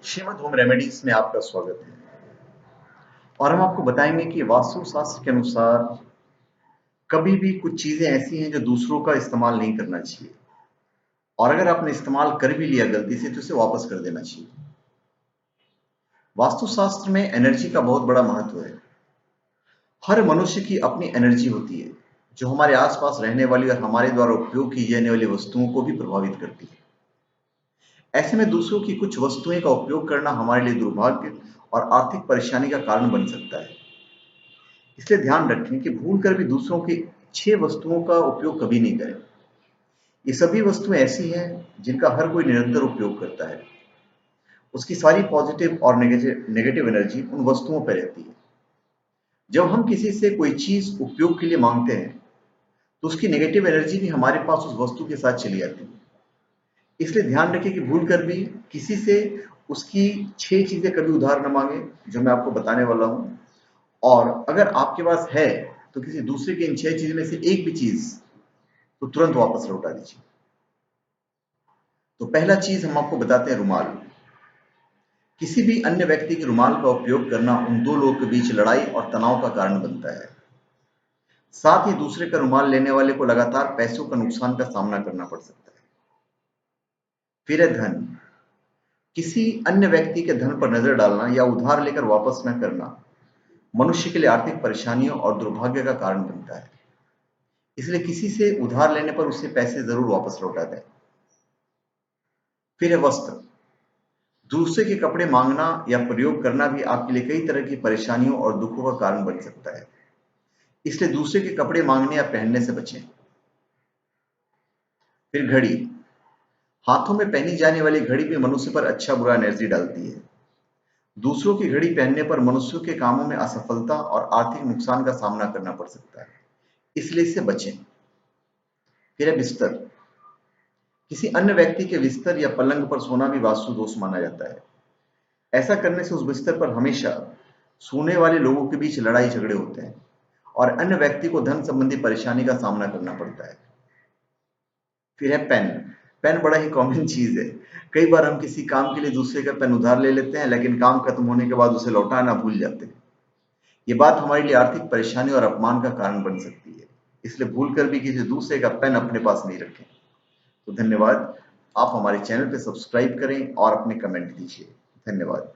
Shrimad home remedies में आपका स्वागत है। और हम आपको बताएंगे कि वास्तु शास्त्र के अनुसार कभी भी कुछ चीजें ऐसी हैं जो दूसरों का इस्तेमाल नहीं करना चाहिए, और अगर आपने इस्तेमाल कर भी लिया गलती से तो उसे वापस कर देना चाहिए। वास्तु शास्त्र में एनर्जी का बहुत बड़ा महत्व है। हर मनुष्य की अपनी एनर्जी होती है जो हमारे आसपास रहने वाली और हमारे द्वारा उपयोग की जाने वाली वस्तुओं को भी प्रभावित करती है। ऐसे में दूसरों की कुछ वस्तुएं का उपयोग करना हमारे लिए दुर्भाग्य और आर्थिक परेशानी का कारण बन सकता है। इसलिए ध्यान रखें कि भूलकर भी दूसरों की 6 वस्तुओं का उपयोग कभी नहीं करें। ये सभी वस्तुएं ऐसी हैं जिनका हर कोई निरंतर उपयोग करता है। उसकी सारी पॉजिटिव और नेगेटिव एनर्जी उन वस्तुओं पर रहती है। जब हम किसी से कोई चीज उपयोग के लिए मांगते हैं तो उसकी नेगेटिव एनर्जी भी हमारे पास उस वस्तु के साथ चली आती है। इसलिए ध्यान रखें कि भूलकर भी किसी से उसकी 6 चीजें कभी उधार न मांगे, जो मैं आपको बताने वाला हूं। और अगर आपके पास है तो किसी दूसरे की इन 6 चीज में से एक भी चीज तो तुरंत वापस लौटा दीजिए। तो पहला चीज हम आपको बताते हैं, रुमाल। किसी भी अन्य व्यक्ति के रुमाल का उपयोग करना उन दो लोगों के बीच लड़ाई और तनाव का कारण बनता है। साथ ही दूसरे का रुमाल लेने वाले को लगातार पैसों का नुकसान का सामना करना पड़ सकता है। फिर है धन। किसी अन्य व्यक्ति के धन पर नजर डालना या उधार लेकर वापस न करना मनुष्य के लिए आर्थिक परेशानियों और दुर्भाग्य का कारण बनता है। इसलिए किसी से उधार लेने पर उसे पैसे जरूर वापस लौटा दें। फिर है वस्त्र। दूसरे के कपड़े मांगना या प्रयोग करना भी आपके लिए कई तरह की परेशानियों और दुखों का कारण बन सकता है। इसलिए दूसरे के कपड़े मांगने या पहनने से बचें। फिर घड़ी। हाथों में पहनी जाने वाली घड़ी भी मनुष्य पर अच्छा बुरा एनर्जी डालती है। दूसरों की घड़ी पहनने पर मनुष्यों के कामों में असफलता और आर्थिक नुकसान का सामना करना पड़ सकता है। इसलिए इससे बचें। फिर है बिस्तर। किसी अन्य व्यक्ति के बिस्तर या पलंग पर सोना भी वास्तु दोष माना जाता है। ऐसा करने से उस बिस्तर पर हमेशा सोने वाले लोगों के बीच लड़ाई झगड़े होते हैं और अन्य व्यक्ति को धन संबंधी परेशानी का सामना करना पड़ता है। फिर है पेन। पेन बड़ा ही कॉमन चीज है। कई बार हम किसी काम के लिए दूसरे का पेन उधार ले लेते हैं, लेकिन काम खत्म होने के बाद उसे लौटाना भूल जाते हैं। ये बात हमारे लिए आर्थिक परेशानी और अपमान का कारण बन सकती है। इसलिए भूलकर भी किसी दूसरे का पेन अपने पास नहीं रखें। तो धन्यवाद। आप हमारे चैनल पे सब्सक्राइब करें और अपने कमेंट दीजिए। धन्यवाद।